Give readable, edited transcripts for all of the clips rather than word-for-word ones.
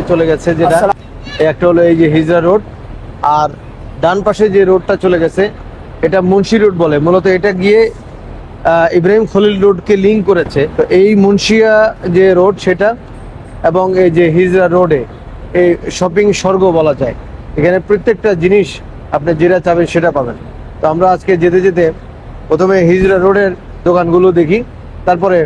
চলে গেছে যেটা একটা হলো এই যে হিজরা রোড, আর ডান পাশে যে রোডটা চলে গেছে এটা মুন্সি রোড বলে। মূলত এটা গিয়ে ইব্রাহিম খলিল রোডকে লিঙ্ক করেছে। তো এই মুন্সিয়া যে রোড সেটা এবং এই যে হিজরা রোডে এই শপিং স্বর্গ বলা যায়। এখানে প্রত্যেকটা জিনিস আপনি যেটা চাবেন সেটা পাবেন। তো আমরা আজকে যেতে যেতে প্রথমে হিজরা রোডের দোকানগুলো দেখি, তারপরে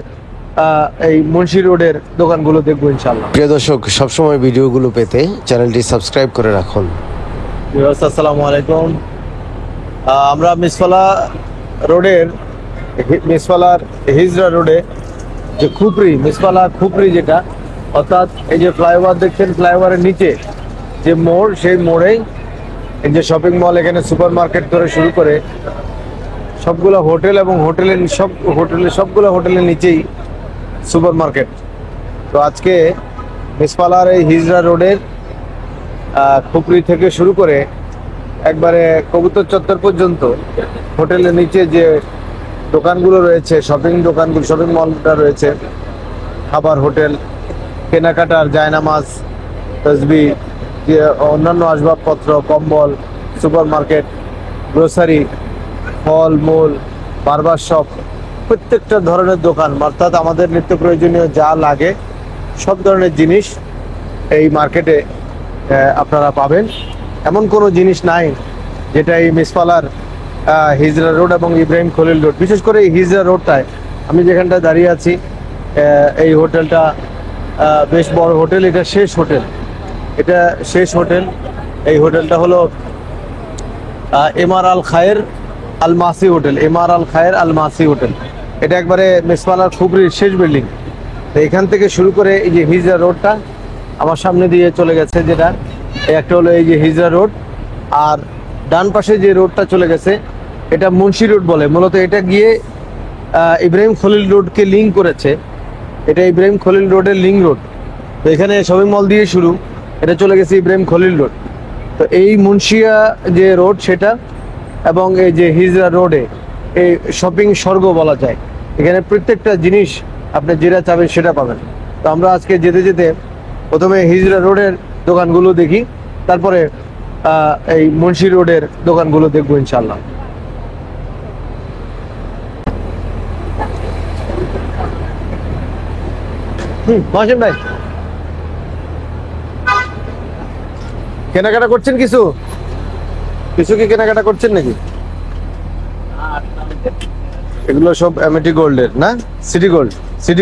এই মুন্সি রোডের দোকানগুলো দেখবো ইনশাল্লাহ। প্রিয় দর্শক, সবসময় ভিডিওগুলো পেতে চ্যানেলটি সাবস্ক্রাইব করে রাখুন। আসসালামু আলাইকুম। আমরা মিসফালা রোডের মিসফালার হিজরা রোডে যে মিসফালা খুপরি যেটা, অর্থাৎ এই যে ফ্লাইওভার দেখছেন, ফ্লাইওভারের নিচে যে মোড়, সেই মোড়েই এই যে শপিং মল, এখানে সুপার মার্কেট ধরে শুরু করে সবগুলো হোটেল এবং সবগুলো হোটেলের নিচেই সুপার মার্কেট। তো আজকে মিসফালার এই হিজরা রোডের খুপরি থেকে শুরু করে একবারে কবুতর চত্বর পর্যন্ত হোটেলের নিচে যে দোকানগুলো রয়েছে, শপিং মলটা রয়েছে, খাবার, হোটেল, কেনাকাটার, জায়নামাজ, তসবি, অন্যান্য আসবাবপত্র, কম্বল, সুপার মার্কেট, গ্রোসারি, ফল মূল, বারবার শপ, প্রত্যেকটা ধরনের দোকান, অর্থাৎ আমাদের নিত্য প্রয়োজনীয় যা লাগে সব ধরনের জিনিস এই মার্কেটে আপনারা পাবেন। এমন কোনো জিনিস নাই যেটা এই মিসফালার হিজরা রোড এবং ইব্রাহিম খলিল রোড, বিশেষ করে এই হিজরা রোডটায় আমি যেখানটায় দাঁড়িয়ে আছি, এই হোটেলটা বেশ বড় হোটেল। এটা শেষ হোটেল। এই হোটেলটা হলো এমআর আল খায়ের আল মাসি হোটেল। এটা একবারে মিসফালার খুবরির শেষ বিল্ডিং। তো এখান থেকে শুরু করে এই যে হিজরা রোডটা আমার সামনে দিয়ে চলে গেছে, যেটা একটা হলো এই যে হিজরা রোড, আর ডান পাশে যে রোডটা চলে গেছে এটা মুন্সি রোড বলে। মূলত এটা গিয়ে ইব্রাহিম খলিল রোডকে লিঙ্ক করেছে। এটা ইব্রাহিম খলিল রোডের লিঙ্ক রোড। তো এখানে শপিং মল দিয়ে শুরু, এটা চলে গেছে ইব্রাহিম খলিল রোড। তো এই মুন্সিয়া যে রোড সেটা এবং এই যে হিজরা রোডে এই শপিং স্বর্গ বলা যায়। এখানে প্রত্যেকটা জিনিস আপনি যেটা চাবেন সেটা পাবেন। তো আমরা আজকে যেতে যেতে প্রথমে হিজরা রোডের দোকানগুলো দেখি, তারপরে এই মুন্সি রোডের দোকানগুলো দেখবো ইনশাল্লাহ। মহাসিম ভাই, কেনাকাটা করছেন? কিছু কি কেনাকাটা করছেন নাকি? এগুলো সব এমএটি গোল্ডের না? সিটি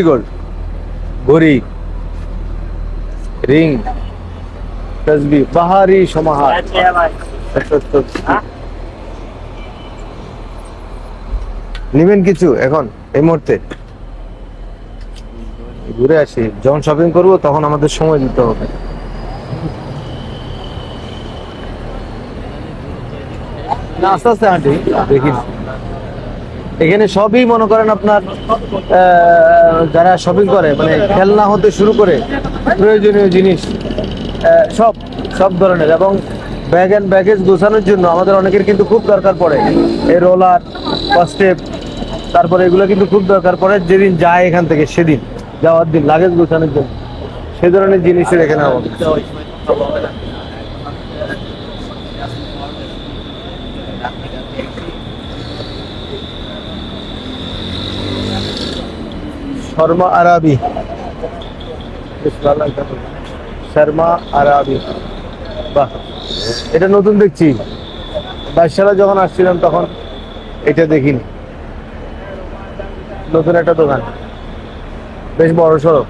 গোল্ড, ঘড়ি, রিং, তসবি, বাহারি সমাহার। নিবেন কিছু এখন এই মুহূর্তে? ঘুরে আসি, যখন শপিং করবো তখন আমাদের সময় দিতে হবে। আস্তে আস্তে হাঁটি, দেখি। এখানে সবই মনে করেন আপনার যারা শপিং করে, মানে খেলনা হতে শুরু করে প্রয়োজনীয় জিনিস সব ধরনের, এবং ব্যাগেজ গোছানোর জন্য আমাদের অনেকের কিন্তু খুব দরকার পড়ে এই রোলার, স্টেপ, তারপরে এগুলো কিন্তু খুব দরকার পড়ে যেদিন যায় এখান থেকে, সেদিন যাওয়ার দিন লাগেজ গোছানোর জন্য, সে ধরনের জিনিসের এখানে হবে। শর্মা আরাবি, বাহ, এটা নতুন দেখছি। 22 সালে যখন আসছিলাম তখন এটা দেখিনি। নতুন একটা দোকান, বেশ বড় সড়ো।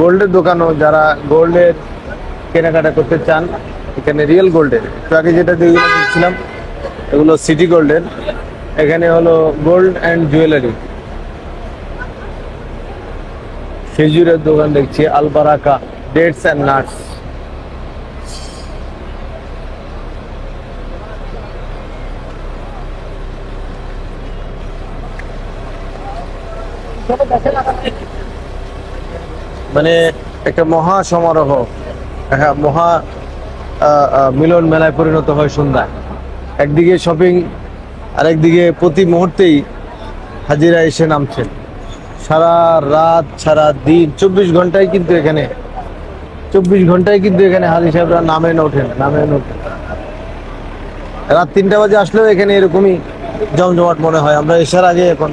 গোল্ডের দোকানও, যারা গোল্ডের কেনাকাটা করতে চান, এখানে রিয়েল গোল্ডের, একটু আগে যেটা দেখছিলাম এগুলো সিটি গোল্ডের। এখানে হলো গোল্ড অ্যান্ড জুয়েলারি। খেজুরের দোকান দেখছি, আলবারাকা, ডেটস অ্যান্ড নাটস। মানে একটা মহা সমারোহ, হ্যাঁ, মহা মিলন মেলায় পরিণত হয় সন্ধ্যা। একদিকে শপিং, আর একদিকে প্রতি মুহূর্তেই হাজিরা এসে নামছে। সারা রাত সারা দিন 24 ঘন্টায় কিন্তু এখানে 24 ঘন্টায় কিন্তু এখানে হাজি সাহেবরা নামেন ওঠেন। রাত 3টা বাজে আসলেও এখানে এরকমই জমজমাট মনে হয়। আমরা এসার আগে এখন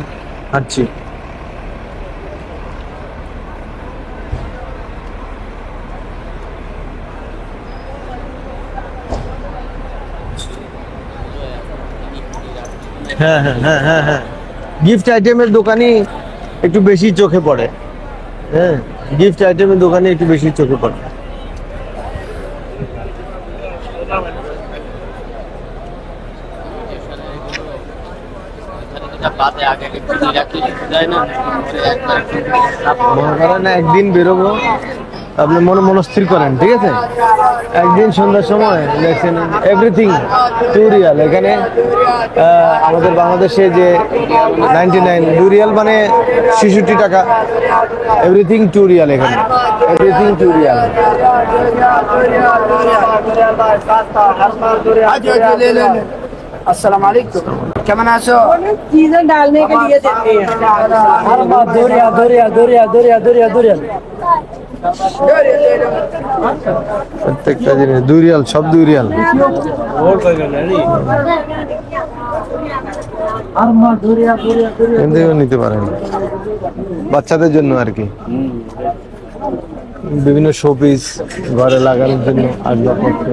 হাঁটছি। হ্যাঁ হ্যাঁ হ্যাঁ হ্যাঁ হ্যাঁ, গিফট আইটেমের দোকানই একটু বেশি চোখে পড়ে। হ্যাঁ, গিফট আইটেমের দোকানে একটু বেশি চোখে পড়ে। মনে করেন একদিন বেরোবো, আপনি মনস্থির করেন, ঠিক আছে? একদিন সন্ধ্যার সময় দেখছেন এভরিথিং টু রিয়াল। এখানে আমাদের বাংলাদেশে যে 99 2 রিয়াল মানে 66 টাকা, এভরিথিং টু রিয়াল। এখানে এভরিথিং টু রিয়াল। अस्सलाम वालेकुम, কেমন আছো? चीजें डालने के लिए देते हैं। দরিয়া দরিয়া দরিয়া দরিয়া দরিয়া দরিয়া প্রত্যেকটা জিনিস 2 রিয়াল, সব 2 রিয়াল। আরমা দরিয়া দরিয়া দরিয়া এখান থেকেও নিতে পারেন, বাচ্চাদের জন্য আর কি। বিভিন্ন শোপিস ঘরে লাগানোর জন্য, আসবাবপত্র,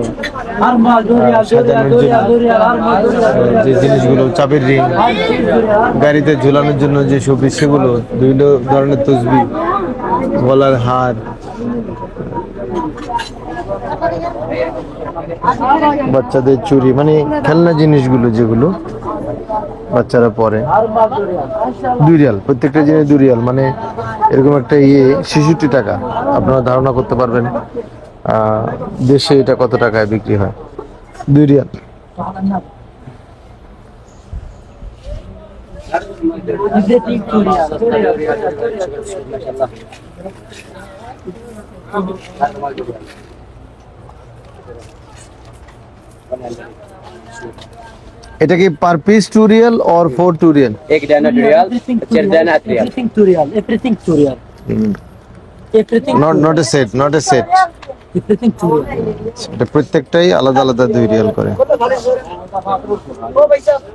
আরমা দরিয়া দরিয়া সাজানোর দরিয়া জন্য দরিয়া আরমা দরিয়া যে জিনিসগুলো, চাবির রিং, গাড়িতে ঝুলানোর জন্য যে শোপিস, সেগুলো, বিভিন্ন ধরনের তসবি, গলার হার, বাচ্চাদের চুড়ি, মানে খেলনা জিনিসগুলো যেগুলো বাচ্চারা পরে। 2 রিয়াল, প্রত্যেকটা জিনিস 2 রিয়াল, মানে এরকম একটা 66 টাকা। আপনারা ধারণা করতে পারবেন দেশে এটা কত টাকায় বিক্রি হয়। 2 রিয়াল। এটা কি পার পিস 2 রিয়াল और 4 2 রিয়াল? एक दाना रियाल, चार दाना रियाल। Everything to real, everything to real, everything not a set, not a set. Everything to real. এটা প্রত্যেকটাই আলাদা আলাদা 2 রিয়াল করে।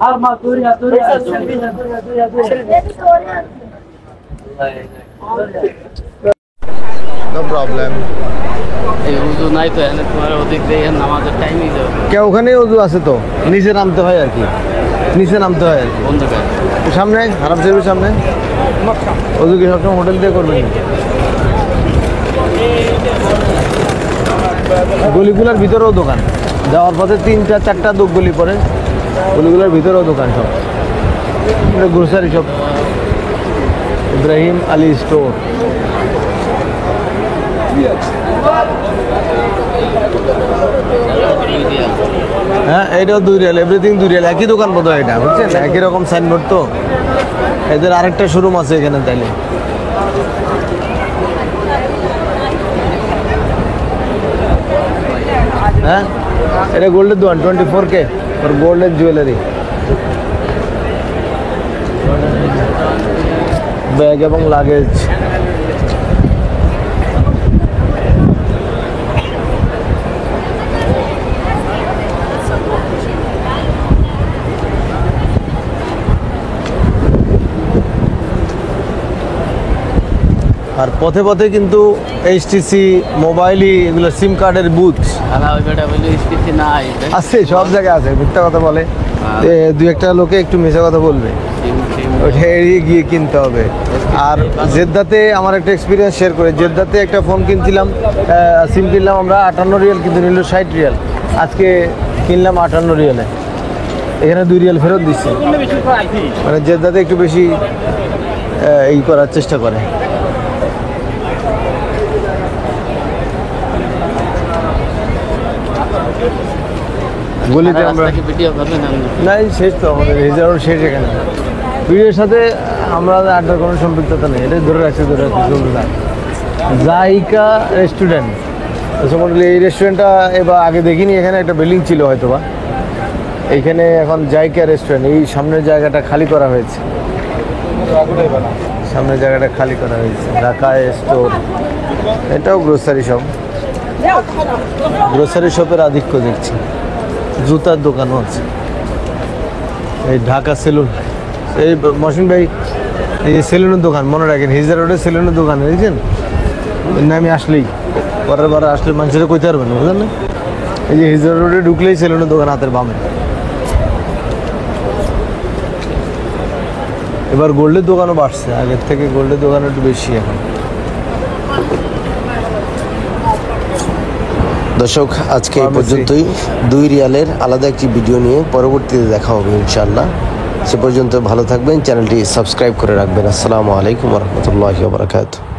আরমা দরিয়া দরিয়া দরিয়া দরিয়া দরিয়া নো প্রবলেম। এই উজু নাই তো, এনে তোমার ওদিক দিয়ে নামাজের টাইমই যাবে কে ওখানে ওযু আছে তো, নিচে নামতে হয় আর কি, নিচে নামতে হয় আর কি। অন্ধকার। সামনে হারাম শরীফের সামনে ওযু কি সবসময় হোটেল দিয়ে করবেন? গলিগুলার ভিতরেও দোকান, যাওয়ার পথে 3টা 4টা গলি পরে, গলিগুলার ভিতরেও দোকান, সব গ্রোসারি সব। ইব্রাহিম আলী স্টোর। হ্যাঁ, এটাও 2 রিয়াল, এভরিথিং 2 রিয়াল। একই দোকান বোধ হয় এটা, বুঝছেন? একই রকম সাইনবোর্ড তো। এদের আরেকটা শোরুম আছে এখানে তাইলে। হ্যাঁ, এটা গোল্ডের দোকান, 24K और গোল্ডের জুয়েলারি, ব্যাগ এবং লাগেজ। আর পথে পথে কিন্তু এইচটিসি, মোবাইলই, এগুলো সিম কার্ডের বুথ আলা ওই বেটা বলে স্পিচে না আইবে আছে, সব জায়গায় আছে। মিথ্যা কথা বলে, দুই একটা লোকে একটু মিথ্যা কথা বলবে, ওইটা এড়িয়ে গিয়ে কিনতে হবে। আর জেদ্দাতে আমার একটা এক্সপিরিয়েন্স শেয়ার করে, জেদ্দাতে একটা ফোন কিনছিলাম, সিম কিনলাম আমরা 58 রিয়াল, কিন্তু নিল 60 রিয়াল। আজকে কিনলাম 58 রিয়ালে, এখানে 2 রিয়াল ফেরত দিচ্ছে। মানে জেদ্দাতে একটু বেশি এই করার চেষ্টা করে। গলিতে আমরা ভিডিও করবেন আপনি? নাই, শেষ তো আমাদের রিজার্ভ শেষ। এখানে ভিডিওর সাথে আমরা আড্ডার কোনো সম্পৃক্ততা নেই, এটা ধরে রাখছি চলতে থাক। জাইকা রেস্টুরেন্ট সম্পর্কে এই রেস্টুরেন্টটা এবার আগে দেখিনি, এখানে একটা বিল্ডিং ছিল হয়তো বা, এইখানে এখন জাইকা রেস্টুরেন্ট, এই সামনের জায়গাটা খালি করা হয়েছে, সামনের জায়গাটা খালি করা হয়েছে। ঢাকা স্টোর, এটাও গ্রোসারি শপ, গ্রোসারি শপের আধিক্য দেখছি। জুতার দোকানও আছে, এই ঢাকা সেলুন, এই মহসিন ভাই এই যে সেলুনের দোকান মনে রাখেন, হিজরা রোডের সেলুনের দোকান দেখছেন, এর নামে আসলেই পরের বার আসলে মানুষেরা কইতে পারবেন না, বুঝলেন না? এই যে হিজরা রোডে ঢুকলেই সেলুনের দোকান হাতের বামে। এবার গোল্ডের দোকানও বাড়ছে, আগের থেকে গোল্ডের দোকান একটু বেশি এখন। দর্শক আজকে এই পর্যন্তই। 2 রিয়ালের আলাদা একটি ভিডিও নিয়ে পরবর্তীতে দেখা হবে ইনশাআল্লাহ। সে পর্যন্ত ভালো থাকবেন, চ্যানেলটি সাবস্ক্রাইব করে রাখবেন। আসসালামু আলাইকুম ওয়া রাহমাতুল্লাহি ওয়া বারাকাতুহু।